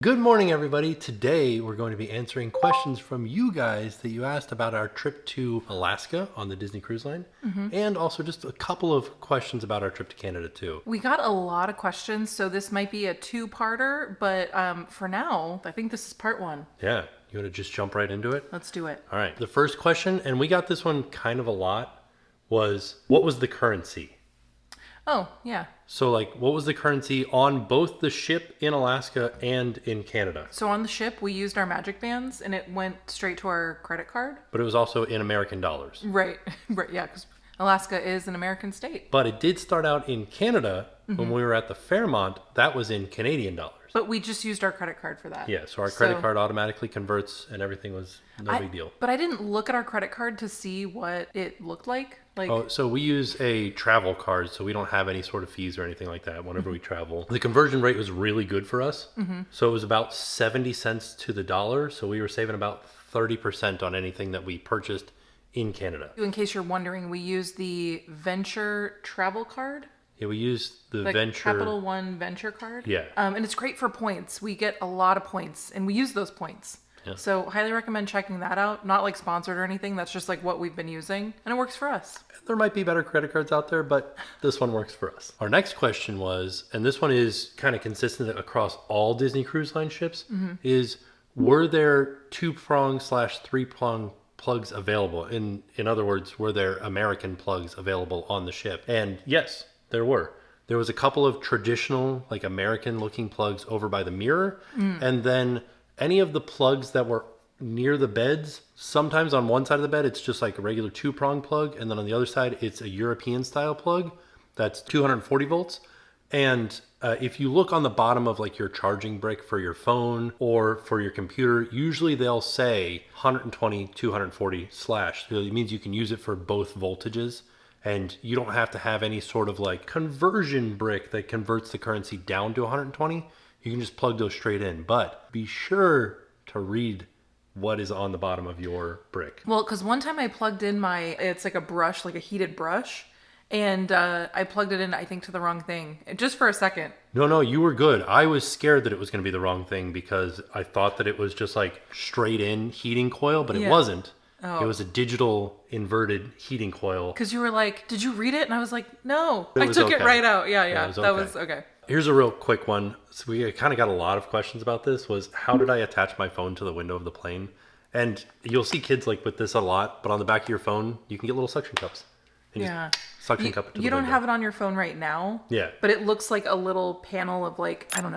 Good morning, everybody. Today we're going to be answering questions from you guys that you asked about our trip to Alaska on the Disney Cruise Line, and also just a couple of questions about our trip to Canada too. We got a lot of questions, so this might be a two-parter, but for now, I think this is part one. Yeah, you want to just jump right into it? Let's do it. All right. The first question, and we got this one kind of a lot, was what was the currency? Oh, yeah. So, what was the currency on both the ship in Alaska and in Canada? So on the ship, we used our magic bands, and it went straight to our credit card. But it was also in American dollars. Right, right, yeah, because Alaska is an American state. But it did start out in Canada when we were at the Fairmont. That was in Canadian dollars. But we just used our credit card for that. Yeah, so our credit card automatically converts and everything was no big deal. But I didn't look at our credit card to see what it looked like. So we use a travel card, so we don't have any sort of fees or anything like that whenever we travel. The conversion rate was really good for us. So it was about 70 cents to the dollar. So we were saving about 30% on anything that we purchased in Canada. In case you're wondering, we used the Venture travel card. Yeah, we used the Venture... Capital One Venture card. Yeah. And it's great for points. We get a lot of points, and we use those points. Yeah. So highly recommend checking that out. Not like sponsored or anything. That's just like what we've been using, and it works for us. There might be better credit cards out there, but this one works for us. Our next question was, and this one is kind of consistent across all Disney Cruise Line ships, is were there 2-prong/3-prong plugs available? In other words, were there American plugs available on the ship? And yes, there were. There was a couple of traditional, American looking plugs over by the mirror, and then any of the plugs that were near the beds, sometimes on one side of the bed it's just like a regular 2-prong plug, and then on the other side it's a European style plug that's 240 volts. And if you look on the bottom of your charging brick for your phone or for your computer, usually they'll say 120 240 slash, so it means you can use it for both voltages. And you don't have to have any sort of conversion brick that converts the currency down to 120. You can just plug those straight in. But be sure to read what is on the bottom of your brick. Well, because one time I plugged in it's like a brush, like a heated brush. And I plugged it in, I think, to the wrong thing. Just for a second. No, you were good. I was scared that it was going to be the wrong thing because I thought that it was just straight in heating coil, but it wasn't. Oh. It was a digital inverted heating coil. Because you were like, did you read it? And I was like, no. I took it right out. Yeah. That was okay. Here's a real quick one. So we kind of got a lot of questions about this, was how did I attach my phone to the window of the plane? And you'll see kids with this a lot, but on the back of your phone, you can get little suction cups. And yeah. Suction cup it to the You don't window. have it on your phone right now. Yeah. But it looks like a little panel of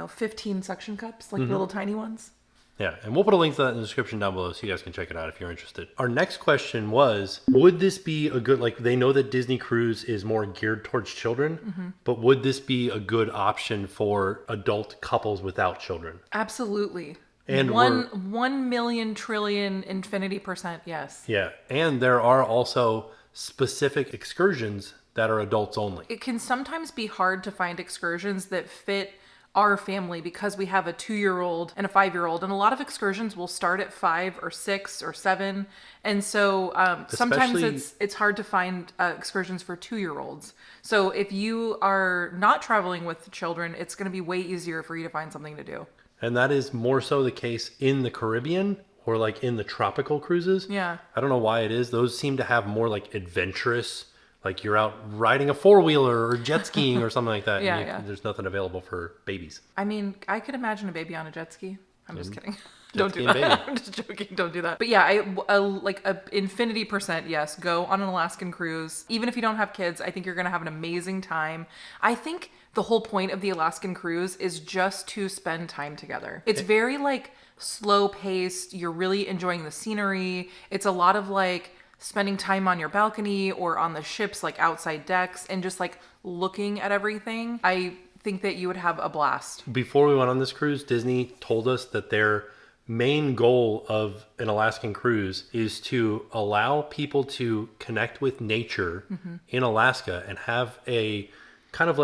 15 suction cups, little tiny ones. Yeah, and we'll put a link to that in the description down below so you guys can check it out if you're interested. Our next question was, would this be a good, they know that Disney Cruise is more geared towards children, but would this be a good option for adult couples without children? Absolutely. And 1 million trillion infinity %, yes. Yeah, and there are also specific excursions that are adults only. It can sometimes be hard to find excursions that fit our family because we have a 2-year-old and a 5-year-old, and a lot of excursions will start at 5 or 6 or 7, and so sometimes it's hard to find excursions for 2-year-olds. So if you are not traveling with children, it's going to be way easier for you to find something to do. And that is more so the case in the Caribbean or in the tropical cruises. Yeah. I don't know why it is. Those seem to have more adventurous, you're out riding a 4-wheeler or jet skiing or something like that. Yeah. There's nothing available for babies. I mean, I could imagine a baby on a jet ski. I'm just kidding. Don't do that. I'm just joking. Don't do that. But yeah, a infinity %, yes. Go on an Alaskan cruise. Even if you don't have kids, I think you're going to have an amazing time. I think the whole point of the Alaskan cruise is just to spend time together. It's very slow paced. You're really enjoying the scenery. It's a lot of spending time on your balcony or on the ship's outside decks and just looking at everything. I think that you would have a blast. Before we went on this cruise, Disney told us that their main goal of an Alaskan cruise is to allow people to connect with nature in Alaska and have a kind of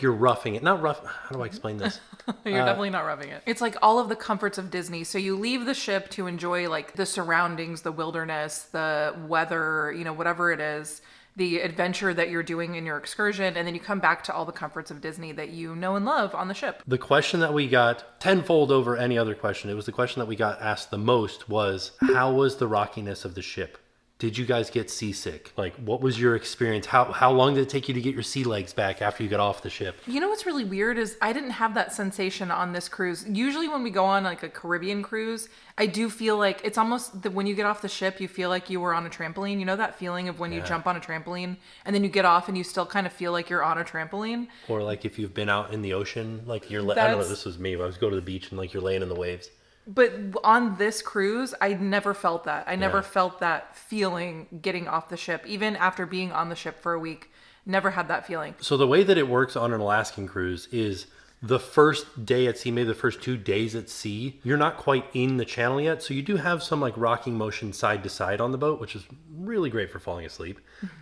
you're roughing it. Not rough. How do I explain this? You're definitely not roughing it. It's all of the comforts of Disney. So you leave the ship to enjoy the surroundings, the wilderness, the weather, whatever it is. the adventure that you're doing in your excursion, and then you come back to all the comforts of Disney that you know and love on the ship. The question that we got tenfold over any other question, it was the question that we got asked the most was, how was the rockiness of the ship? Did you guys get seasick? Like, what was your experience? How long did it take you to get your sea legs back after you got off the ship? You know what's really weird is I didn't have that sensation on this cruise. Usually when we go on like a Caribbean cruise, I do feel like it's almost when you get off the ship, you feel like you were on a trampoline. You know that feeling of when you jump on a trampoline and then you get off and you still kind of feel like you're on a trampoline? Or like if you've been out in the ocean, like I don't know, this was me. I was going to the beach and like you're laying in the waves. But on this cruise, I never felt that. I never felt that feeling getting off the ship. Even after being on the ship for a week, never had that feeling. So the way that it works on an Alaskan cruise is the first day at sea, maybe the first 2 days at sea, you're not quite in the channel yet. So you do have some like rocking motion side to side on the boat, which is really great for falling asleep.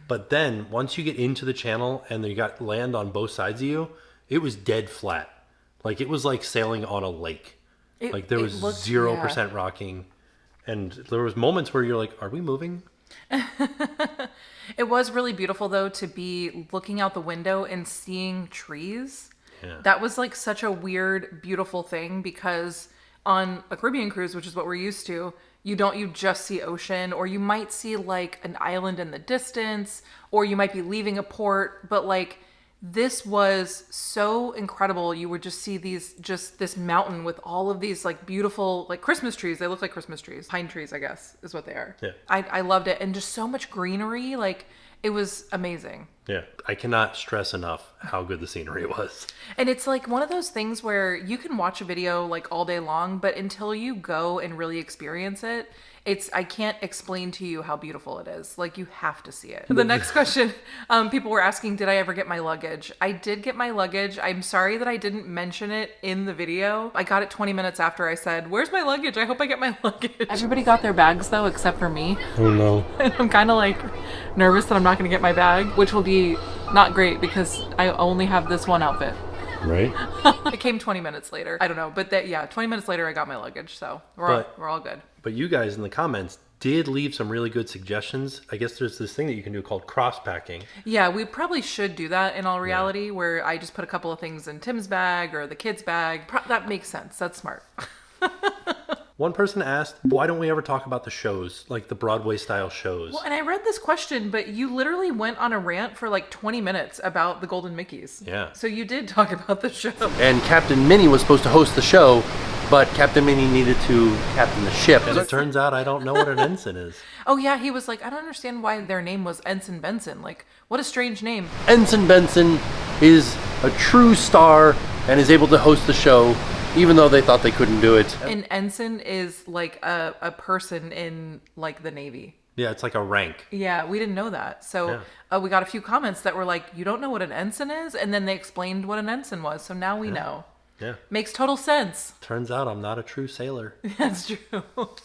But then once you get into the channel and you got land on both sides of you, it was dead flat. Like it was like sailing on a lake. Like there was 0% rocking. And there was moments where you're like, are we moving? It was really beautiful though to be looking out the window and seeing trees. Yeah. That was like such a weird, beautiful thing because on a Caribbean cruise, which is what we're used to, you just see ocean, or you might see like an island in the distance, or you might be leaving a port, but like this was so incredible. You would just see this mountain with all of these like beautiful like Christmas trees. They look like Christmas trees. Pine trees, I guess, is what they are. Yeah. I loved it. And just so much greenery. Like it was amazing. Yeah. I cannot stress enough how good the scenery was. And it's like one of those things where you can watch a video like all day long, but until you go and really experience it, I can't explain to you how beautiful it is. Like you have to see it. The next question, people were asking, did I ever get my luggage? I did get my luggage. I'm sorry that I didn't mention it in the video. I got it 20 minutes after I said, where's my luggage? I hope I get my luggage. Everybody got their bags though, except for me. Oh no. And I'm kind of like nervous that I'm not going to get my bag, which will be not great because I only have this one outfit. Right? It came 20 minutes later. I don't know. But 20 minutes later, I got my luggage. So we're all good. But you guys in the comments did leave some really good suggestions. I guess there's this thing that you can do called cross-packing. Yeah, we probably should do that in all reality, where I just put a couple of things in Tim's bag or the kid's bag. That makes sense. That's smart. One person asked, why don't we ever talk about the shows, like the Broadway style shows? Well, and I read this question, but you literally went on a rant for like 20 minutes about the Golden Mickeys. Yeah. So you did talk about the show. And Captain Minnie was supposed to host the show, but Captain Minnie needed to captain the ship. And it turns out I don't know what an ensign is. Oh yeah, he was like, I don't understand why their name was Ensign Benson. Like, what a strange name. Ensign Benson is a true star and is able to host the show, even though they thought they couldn't do it. An ensign is like a person in like the Navy. Yeah, it's like a rank. Yeah, we didn't know that. So we got a few comments that were like, you don't know what an ensign is? And then they explained what an ensign was. So now we know. Yeah. Makes total sense. Turns out I'm not a true sailor. That's true.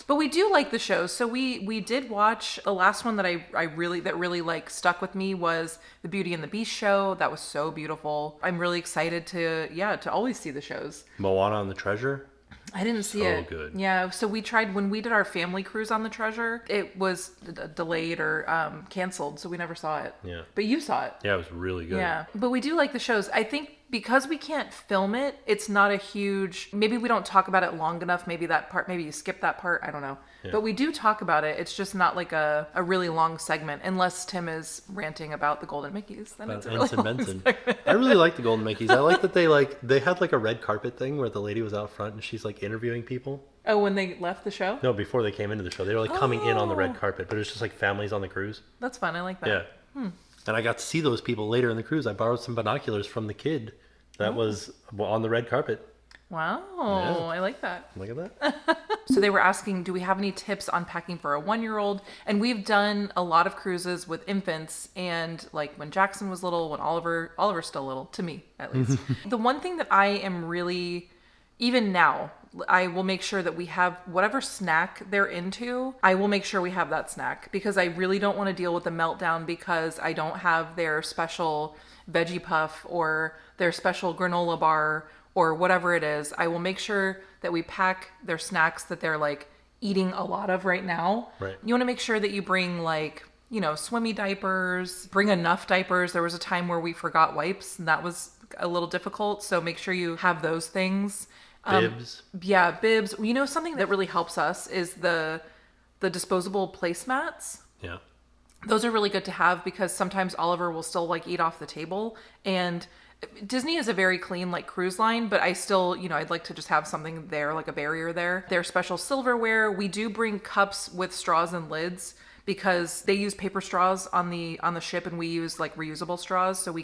But we do like the shows. So we did watch the last one that I really like stuck with me was the Beauty and the Beast show. That was so beautiful. I'm really excited to always see the shows. Moana and the Treasure. I didn't see it. So good. Yeah, so we tried when we did our family cruise on the Treasure. It was delayed or canceled, so we never saw it. Yeah. But you saw it. Yeah, it was really good. Yeah, but we do like the shows. I think because we can't film it, it's not a huge, maybe we don't talk about it long enough. Maybe that part, maybe you skip that part. I don't know. Yeah. But we do talk about it. It's just not like a really long segment, unless Tim is ranting about the Golden Mickeys. Then it's a really long segment. I really like the Golden Mickeys. I like that they had like a red carpet thing where the lady was out front and she's like interviewing people. Oh, when they left the show? No, before they came into the show. They were like coming in on the red carpet, but it was just like families on the cruise. That's fun. I like that. Yeah. And I got to see those people later in the cruise. I borrowed some binoculars from the kid that was on the red carpet. Wow. Yeah. I like that. Look at that. So they were asking, do we have any tips on packing for a 1-year-old? And we've done a lot of cruises with infants, and like when Jackson was little, when Oliver's still little, to me at least. The one thing that I am really, even now, I will make sure that we have whatever snack they're into. I will make sure we have that snack, because I really don't want to deal with the meltdown because I don't have their special veggie puff or their special granola bar or whatever it is. I will make sure that we pack their snacks that they're like eating a lot of right now. Right. You want to make sure that you bring like, swimmy diapers, bring enough diapers. There was a time where we forgot wipes, and that was a little difficult. So make sure you have those things. Bibs. Yeah, bibs. Something that really helps us is the disposable placemats. Yeah. Those are really good to have because sometimes Oliver will still like eat off the table, and Disney is a very clean like cruise line, but I still, I'd like to just have something there, like a barrier there. Their special silverware. We do bring cups with straws and lids because they use paper straws on the ship, and we use like reusable straws, so we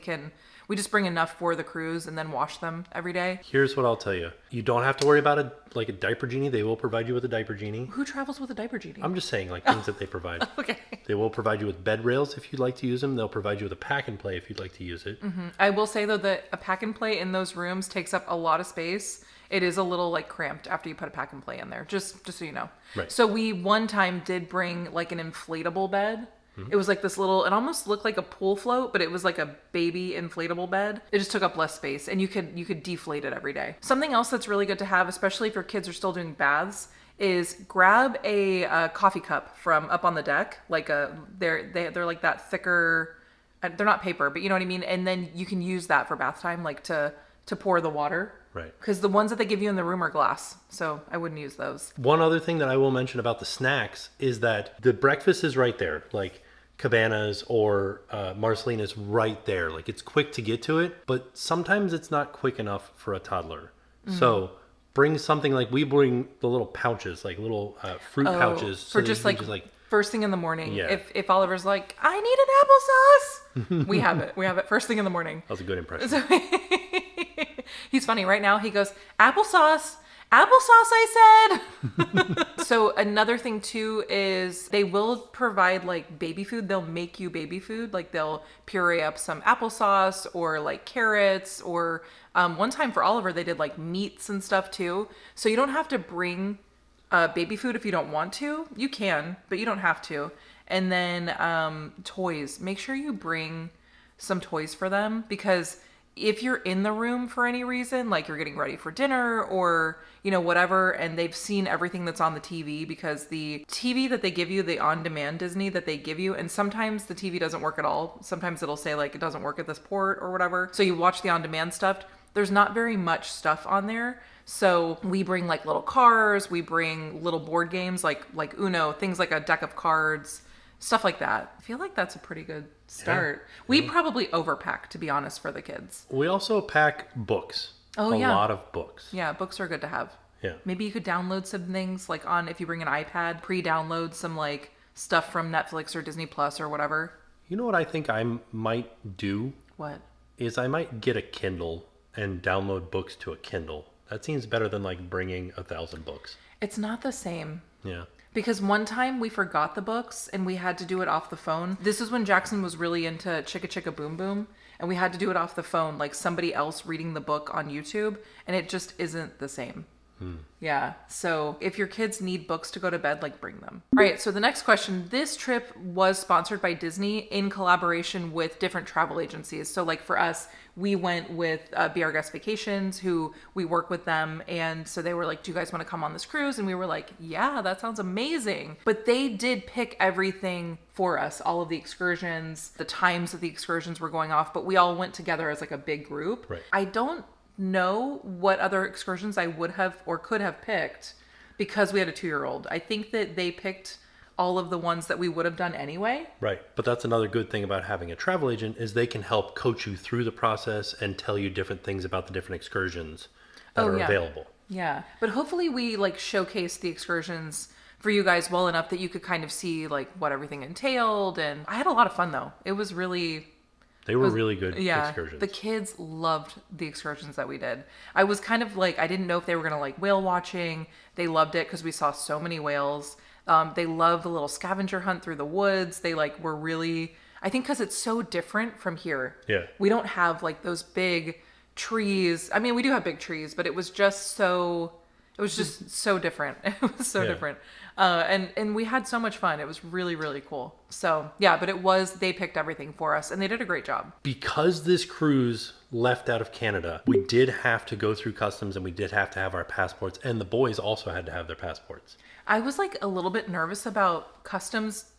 just bring enough for the cruise and then wash them every day. Here's what I'll tell you. You don't have to worry about a diaper genie. They will provide you with a diaper genie. Who travels with a diaper genie? I'm just saying things that they provide. Okay. They will provide you with bed rails if you'd like to use them. They'll provide you with a pack and play if you'd like to use it. Mm-hmm. I will say though that a pack and play in those rooms takes up a lot of space. It is a little like cramped after you put a pack and play in there, just so you know. Right. So we one time did bring like an inflatable bed. It was like this little, it almost looked like a pool float, but it was like a baby inflatable bed. It just took up less space, and you could deflate it every day. Something else that's really good to have, especially if your kids are still doing baths, is grab a coffee cup from up on the deck. They're like that thicker, they're not paper, but you know what I mean? And then you can use that for bath time, like to pour the water. Right. Because the ones that they give you in the room are glass, so I wouldn't use those. One other thing that I will mention about the snacks is that the breakfast is right there. Like Cabanas or Marceline is right there. Like it's quick to get to it, but sometimes it's not quick enough for a toddler. Mm-hmm. So bring something like we bring the little pouches, like little fruit pouches. So for just like first thing in the morning. Yeah. If Oliver's like, I need an applesauce, we have it. We have it first thing in the morning. That was a good impression. So he's funny right now. He goes, applesauce, I said. So another thing too is they will provide like baby food. They'll make you baby food. Like they'll puree up some applesauce or like carrots or one time for Oliver, they did like meats and stuff too. So you don't have to bring baby food if you don't want to. You can, but you don't have to. And then toys. Make sure you bring some toys for them, because if you're in the room for any reason, like you're getting ready for dinner or, whatever, and they've seen everything that's on the TV, because the TV that they give you, the on-demand Disney that they give you, and sometimes the TV doesn't work at all. Sometimes it'll say like it doesn't work at this port or whatever. So you watch the on-demand stuff. There's not very much stuff on there. So we bring like little cars, we bring little board games like Uno, things like a deck of cards, stuff like that. I feel like that's a pretty good start. Yeah. We probably overpack, to be honest, for the kids. We also pack books. Oh, a lot of books. Yeah, books are good to have. Yeah. Maybe you could download some things like if you bring an iPad, pre-download some like stuff from Netflix or Disney Plus or whatever. You know what I think I might do? What? Is I might get a Kindle and download books to a Kindle. That seems better than like bringing 1,000 books. It's not the same. Yeah. Because one time we forgot the books and we had to do it off the phone. This is when Jackson was really into Chicka Chicka Boom Boom, and we had to do it off the phone, like somebody else reading the book on YouTube, and it just isn't the same. Yeah. So if your kids need books to go to bed, like bring them. All right. So the next question, this trip was sponsored by Disney in collaboration with different travel agencies. So like for us, we went with Be Our Guest Vacations, who we work with them. And so they were like, do you guys want to come on this cruise? And we were like, yeah, that sounds amazing. But they did pick everything for us, all of the excursions, the times that the excursions were going off, but we all went together as like a big group. Right. I don't know what other excursions I would have or could have picked because we had a 2-year-old. I think that they picked all of the ones that we would have done anyway. Right. But that's another good thing about having a travel agent is they can help coach you through the process and tell you different things about the different excursions that are available. Yeah. But hopefully we like showcase the excursions for you guys well enough that you could kind of see like what everything entailed. And I had a lot of fun though. It was really... They were really good excursions. The kids loved the excursions that we did. I was kind of like, I didn't know if they were going to like whale watching. They loved it because we saw so many whales. They loved the little scavenger hunt through the woods. They like were really, I think because it's so different from here. Yeah. We don't have like those big trees. I mean, we do have big trees, but it was just so different. It was so different. And we had so much fun. It was really, really cool. So yeah, but they picked everything for us and they did a great job. Because this cruise left out of Canada, we did have to go through customs and we did have to have our passports, and the boys also had to have their passports. I was like a little bit nervous about customs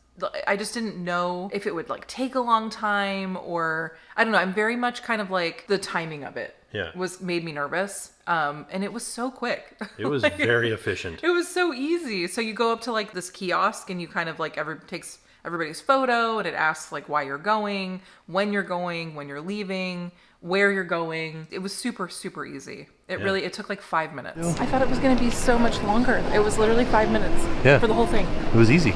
I just didn't know if it would like take a long time, or I don't know. I'm very much kind of like the timing of it. Yeah. Made me nervous. And it was so quick. It was very efficient. It was so easy. So you go up to like this kiosk and you kind of like takes everybody's photo, and it asks like why you're going, when you're leaving, where you're going. It was super, super easy. It took like 5 minutes. I thought it was going to be so much longer. It was literally 5 minutes for the whole thing. It was easy.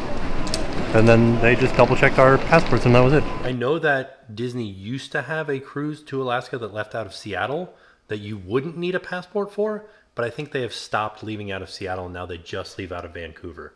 And then they just double checked our passports and that was it. I know that Disney used to have a cruise to Alaska that left out of Seattle that you wouldn't need a passport for, but I think they have stopped leaving out of Seattle and now they just leave out of Vancouver.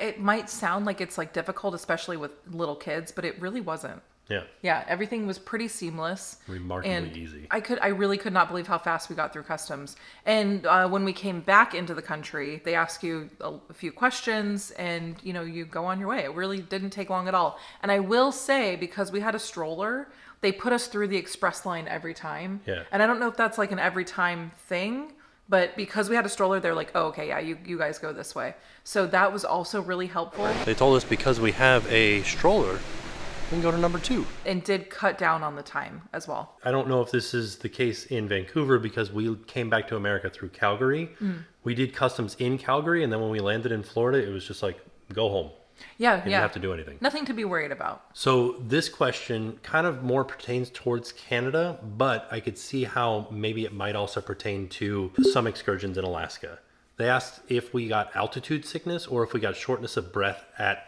It might sound like it's like difficult, especially with little kids, but it really wasn't. Yeah. Yeah, everything was pretty seamless. Remarkably easy. I really could not believe how fast we got through customs. And when we came back into the country, they ask you a few questions and, you go on your way. It really didn't take long at all. And I will say, because we had a stroller, they put us through the express line every time. Yeah. And I don't know if that's like an every time thing, but because we had a stroller, they're like, oh, okay, yeah, you guys go this way. So that was also really helpful. They told us because we have a stroller, we can go to number 2. And did cut down on the time as well. I don't know if this is the case in Vancouver because we came back to America through Calgary. We did customs in Calgary, and then when we landed in Florida, it was just like, go home. Yeah, You didn't have to do anything. Nothing to be worried about. So this question kind of more pertains towards Canada, but I could see how maybe it might also pertain to some excursions in Alaska. They asked if we got altitude sickness or if we got shortness of breath at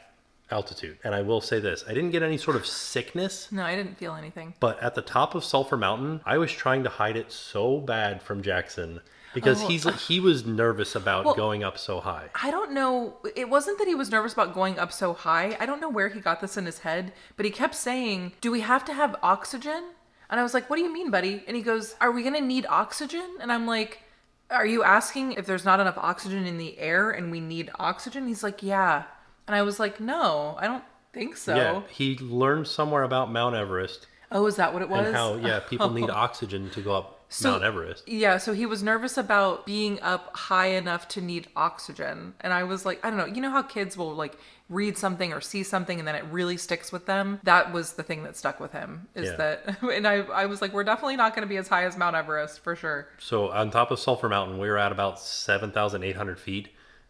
altitude. And I will say this, I didn't get any sort of sickness. No, I didn't feel anything. But at the top of Sulphur Mountain, I was trying to hide it so bad from Jackson because he was nervous about going up so high. I don't know. It wasn't that he was nervous about going up so high. I don't know where he got this in his head, but he kept saying, do we have to have oxygen? And I was like, what do you mean, buddy? And he goes, are we going to need oxygen? And I'm like, are you asking if there's not enough oxygen in the air and we need oxygen? He's like, yeah. And I was like, no, I don't think so. Yeah, he learned somewhere about Mount Everest. Oh, is that what it was? And how, people need oxygen to go up Mount Everest. Yeah, so he was nervous about being up high enough to need oxygen. And I was like, I don't know. You know how kids will like read something or see something and then it really sticks with them? That was the thing that stuck with him. And I was like, we're definitely not going to be as high as Mount Everest for sure. So on top of Sulphur Mountain, we were at about 7,800 feet.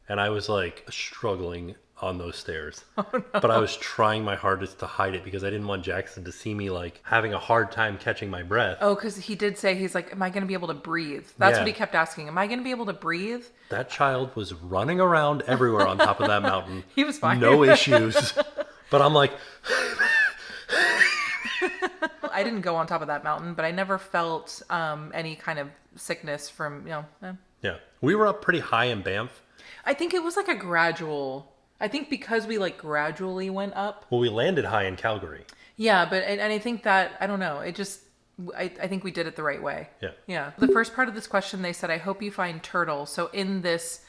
And I was like struggling on those stairs. Oh, no. But I was trying my hardest to hide it because I didn't want Jackson to see me like having a hard time catching my breath. Oh, because he did say, he's like, am I going to be able to breathe? That's what he kept asking. Am I going to be able to breathe? That child was running around everywhere on top of that mountain. He was fine. No issues. But I'm like... I didn't go on top of that mountain, but I never felt any kind of sickness from, Yeah. We were up pretty high in Banff. I think it was like a gradual... I think because we like gradually went up. Well, we landed high in Calgary. Yeah, but and I think that, I don't know, it just, I think we did it the right way. Yeah. Yeah. The first part of this question, they said, I hope you find turtle. So in this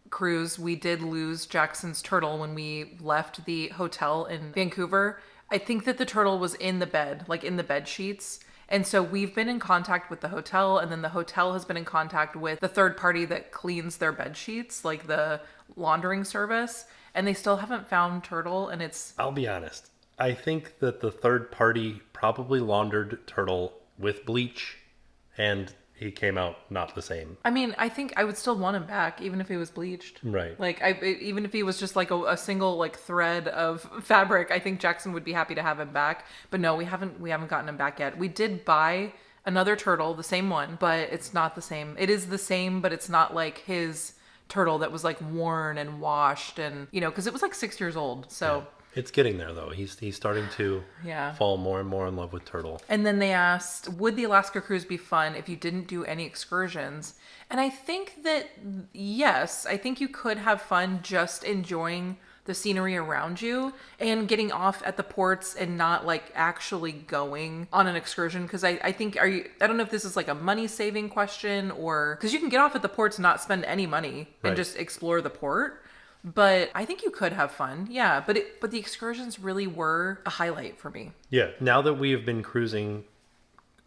cruise, we did lose Jackson's turtle when we left the hotel in Vancouver. I think that the turtle was in the bed, like in the bed sheets. And so we've been in contact with the hotel, and then the hotel has been in contact with the third party that cleans their bed sheets, like the laundering service. And they still haven't found turtle, and it's... I'll be honest. I think that the third party probably laundered turtle with bleach, and he came out not the same. I mean, I think I would still want him back, even if he was bleached. Right. Like, even if he was just like a single like thread of fabric, I think Jackson would be happy to have him back. But no, we haven't gotten him back yet. We did buy another turtle, the same one, but it's not the same. It is the same, but it's not like his turtle that was like worn and washed and, because it was like 6 years old. So yeah. It's getting there though. He's starting to fall more and more in love with turtle. And then they asked, would the Alaska cruise be fun if you didn't do any excursions? And I think that yes, I think you could have fun just enjoying the scenery around you and getting off at the ports and not like actually going on an excursion. Cause I think, I don't know if this is like a money saving question or, cause you can get off at the ports and not spend any money and just explore the port. But I think you could have fun. Yeah. But the excursions really were a highlight for me. Yeah. Now that we have been cruising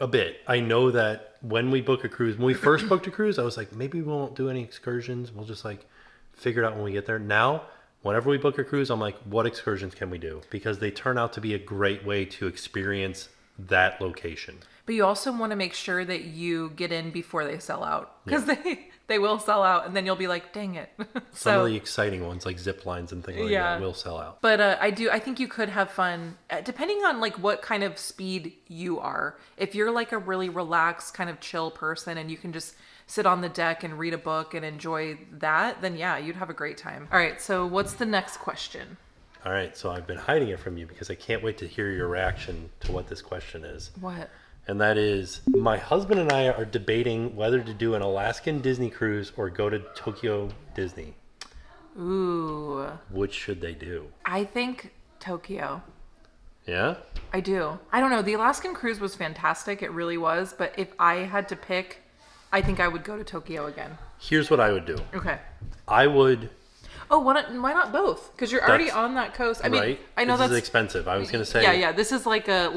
a bit, I know that when we book a cruise, when we first booked a cruise, I was like, maybe we won't do any excursions. We'll just like figure it out when we get there. Now whenever we book a cruise, I'm like, what excursions can we do? Because they turn out to be a great way to experience that location. But you also want to make sure that you get in before they sell out, because they will sell out, and then you'll be like, dang it. Some of the exciting ones, like zip lines and things like that, will sell out. But I think you could have fun, depending on like what kind of speed you are. If you're like a really relaxed, kind of chill person, and you can just sit on the deck and read a book and enjoy that, then yeah, you'd have a great time. All right, so what's the next question? All right, so I've been hiding it from you because I can't wait to hear your reaction to what this question is. What? And that is, my husband and I are debating whether to do an Alaskan Disney cruise or go to Tokyo Disney. Ooh. Which should they do? I think Tokyo. Yeah? I do. I don't know. The Alaskan cruise was fantastic. It really was. But if I had to pick, I think I would go to Tokyo again. Here's what I would do. Okay. I would... Oh, why not both? Because you're already on that coast. I mean, right? I know this that's is expensive. I was going to say... Yeah. This is like a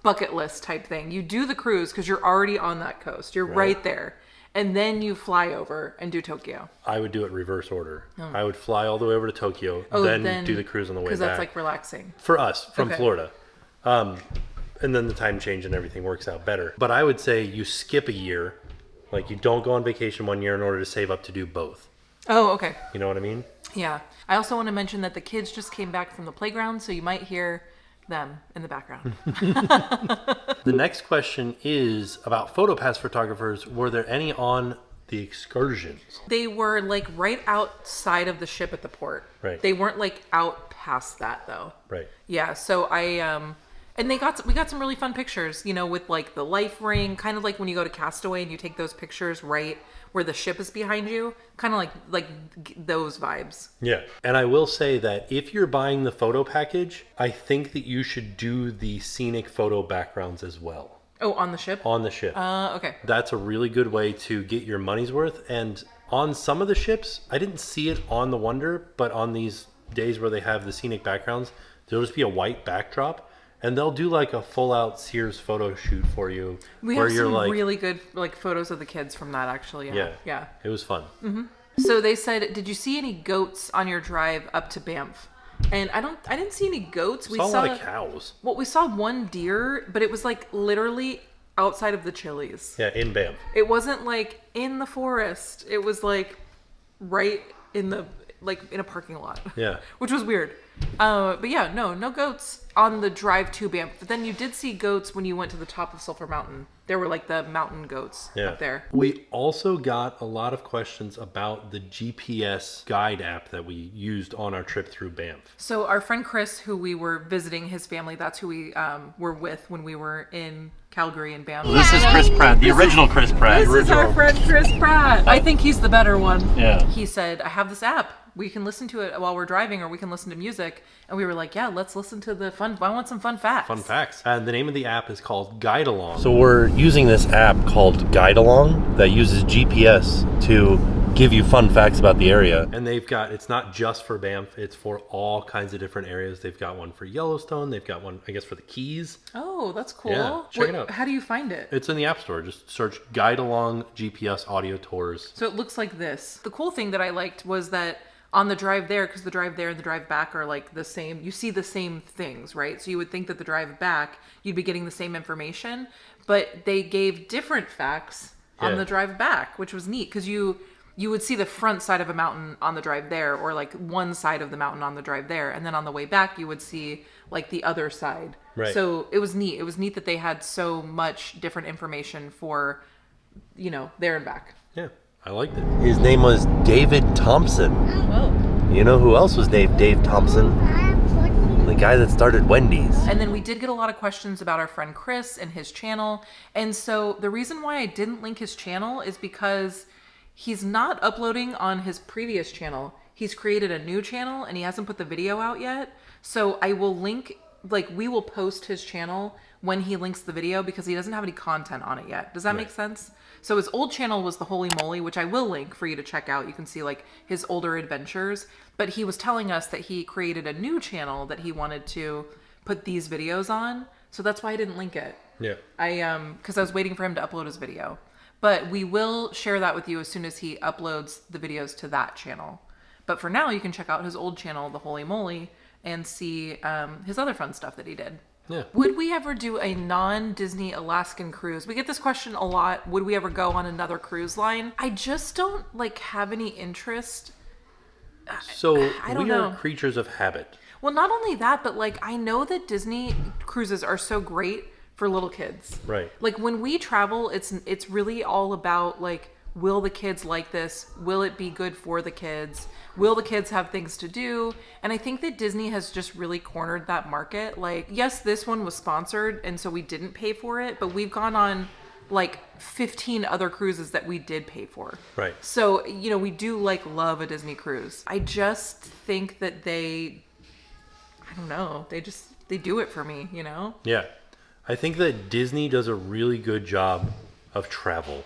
bucket list type thing. You do the cruise because you're already on that coast. You're right there. And then you fly over and do Tokyo. I would do it reverse order. I would fly all the way over to Tokyo, then do the cruise on the way back. Because that's like relaxing. For us, from Florida. And then the time change and everything works out better. But I would say you skip a year. Like you don't go on vacation 1 year in order to save up to do both. Oh, okay. You know what I mean? Yeah. I also want to mention that the kids just came back from the playground, so you might hear them in the background. The next question is about PhotoPass photographers. Were there any on the Excursions? They were like right outside of the ship at the port. Right. They weren't like out past that though. Right. Yeah. So and we got some really fun pictures, with like the life ring, kind of like when you go to Castaway and you take those pictures right where the ship is behind you, kind of like those vibes. Yeah. And I will say that if you're buying the photo package, I think that you should do the scenic photo backgrounds as well. Oh, on the ship? On the ship. Okay. That's a really good way to get your money's worth. And on some of the ships, I didn't see it on the Wonder, but on these days where they have the scenic backgrounds, there'll just be a white backdrop. And they'll do like a full-out Sears photo shoot for you. We have some really good like photos of the kids from that, actually. Yeah. It was fun. Mm-hmm. So they said, did you see any goats on your drive up to Banff? And I didn't see any goats. We saw a lot of cows. Well, we saw one deer, but it was like literally outside of the Chili's. Yeah, in Banff. It wasn't like in the forest. It was like right in a parking lot. Yeah. Which was weird. But yeah, no goats on the drive to Banff. But then you did see goats when you went to the top of Sulphur Mountain. There were like the mountain goats up there. We also got a lot of questions about the GPS guide app that we used on our trip through Banff. So our friend Chris, who we were visiting his family, that's who we were with when we were in Calgary and Banff. This is Chris Pratt, the original Chris Pratt. This is our friend Chris Pratt. I think he's the better one. Yeah. He said, I have this app. We can listen to it while we're driving, or we can listen to music. And we were like, yeah, let's listen to the fun. I want some fun facts. Fun facts. And the name of the app is called Guide Along. So we're using this app called Guide Along that uses GPS to give you fun facts about the area. And it's not just for Banff, it's for all kinds of different areas. They've got one for Yellowstone. They've got one, I guess, for the Keys. Oh, that's cool. Yeah, check it out. How do you find it? It's in the App Store. Just search Guide Along GPS Audio Tours. So it looks like this. The cool thing that I liked was that on the drive there, because the drive there and the drive back are like the same, you see the same things, right? So you would think that the drive back, you'd be getting the same information, but they gave different facts on the drive back, which was neat, because you would see the front side of a mountain on the drive there, or like one side of the mountain on the drive there, and then on the way back you would see like the other side. Right. So it was neat. It was neat that they had so much different information for, there and back. Yeah, I liked it. His name was David Thompson. Whoa. You know who else was named Dave Thompson? The guy that started Wendy's. And then we did get a lot of questions about our friend Chris and his channel. And so the reason why I didn't link his channel is because he's not uploading on his previous channel. He's created a new channel and he hasn't put the video out yet. So I will link, we will post his channel when he links the video, because he doesn't have any content on it yet. Does that make sense? So his old channel was the Holy Moly, which I will link for you to check out. You can see his older adventures. But he was telling us that he created a new channel that he wanted to put these videos on. So that's why I didn't link it. Yeah. Because I was waiting for him to upload his video. But we will share that with you as soon as he uploads the videos to that channel. But for now, you can check out his old channel, The Holy Moly, and see his other fun stuff that he did. Yeah. Would we ever do a non-Disney Alaskan cruise? We get this question a lot. Would we ever go on another cruise line? I just don't have any interest. So I don't we know. are creatures of habit. Well, not only that, but I know that Disney cruises are so great for little kids. Right. When we travel, it's really all about will the kids like this? Will it be good for the kids? Will the kids have things to do? And I think that Disney has just really cornered that market. Yes, this one was sponsored, and so we didn't pay for it, but we've gone on 15 other cruises that we did pay for. Right. So, we do love a Disney cruise. I just think that I don't know, they do it for me, Yeah. I think that Disney does a really good job of travel.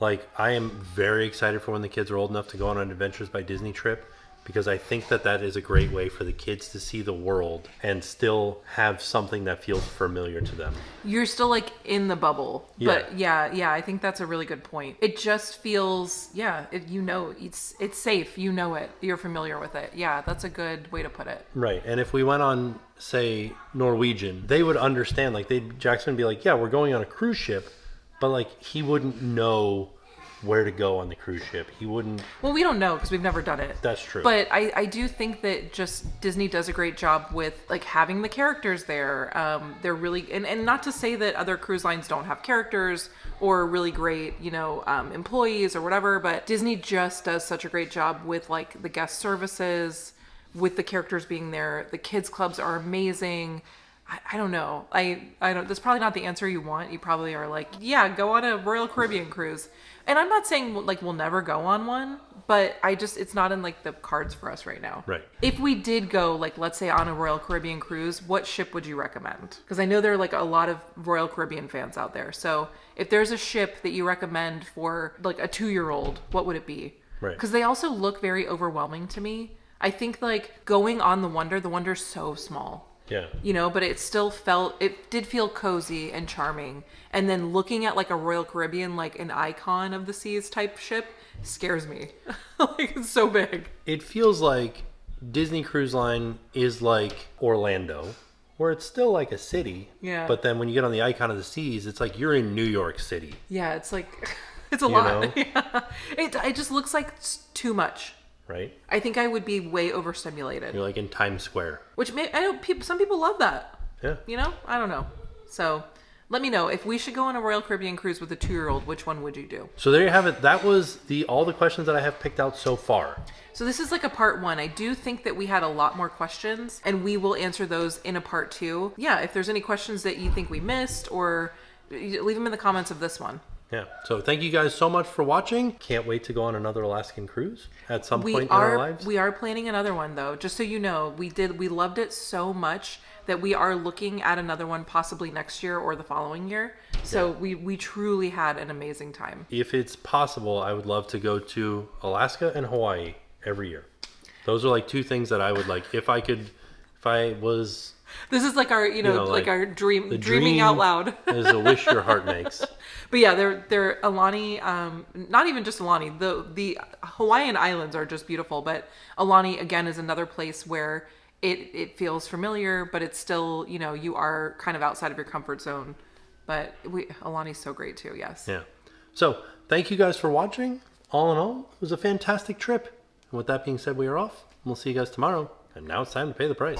I am very excited for when the kids are old enough to go on an Adventures by Disney trip, because I think that is a great way for the kids to see the world and still have something that feels familiar to them. You're still in the bubble. Yeah. But yeah, I think that's a really good point. It just feels, it's safe. You know it. You're familiar with it. Yeah, that's a good way to put it. Right. And if we went on, say, Norwegian, they would understand. Jackson would be like, yeah, we're going on a cruise ship, but he wouldn't know where to go on the cruise ship. He wouldn't. Well, we don't know because we've never done it. That's true. But I do think that just Disney does a great job with having the characters there. They're really, and not to say that other cruise lines don't have characters or really great, employees or whatever, but Disney just does such a great job with the guest services, with the characters being there. The kids clubs are amazing. I don't know. I don't. That's probably not the answer you want. You probably are yeah, go on a Royal Caribbean cruise. And I'm not saying we'll never go on one, but it's not in the cards for us right now. Right. If we did go let's say on a Royal Caribbean cruise, what ship would you recommend? Because I know there are a lot of Royal Caribbean fans out there. So if there's a ship that you recommend for a 2-year-old, what would it be? Right. Because they also look very overwhelming to me. I think going on the Wonder's so small. Yeah. But it did feel cozy and charming. And then looking at a Royal Caribbean, an Icon of the Seas type ship, scares me. It's so big. It feels like Disney Cruise Line is like Orlando, where it's still a city. Yeah. But then when you get on the Icon of the Seas, it's you're in New York City. Yeah, it's it's a lot. Know? Yeah. It just looks like too much. Right? I think I would be way overstimulated. You're in Times Square. Which some people love that. Yeah. I don't know. So let me know if we should go on a Royal Caribbean cruise with a 2-year-old. Which one would you do? So there you have it. That was all the questions that I have picked out so far. So this is a part 1. I do think that we had a lot more questions, and we will answer those in a part 2. Yeah, if there's any questions that you think we missed, or leave them in the comments of this one. Yeah. So thank you guys so much for watching. Can't wait to go on another Alaskan cruise at some point in our lives. We are planning another one though, just so you know. We loved it so much that we are looking at another one possibly next year or the following year. So we truly had an amazing time. If it's possible, I would love to go to Alaska and Hawaii every year. Those are 2 things that I would if I was. This is our, our dreaming out loud. Is a wish your heart makes. But yeah, they're Alani, not even just Alani, the Hawaiian Islands are just beautiful, but Alani again is another place where it feels familiar, but it's still, you are kind of outside of your comfort zone. But Alani's so great too, yes. Yeah. So thank you guys for watching. All in all, it was a fantastic trip. And with that being said, we are off. We'll see you guys tomorrow. And now it's time to pay the price.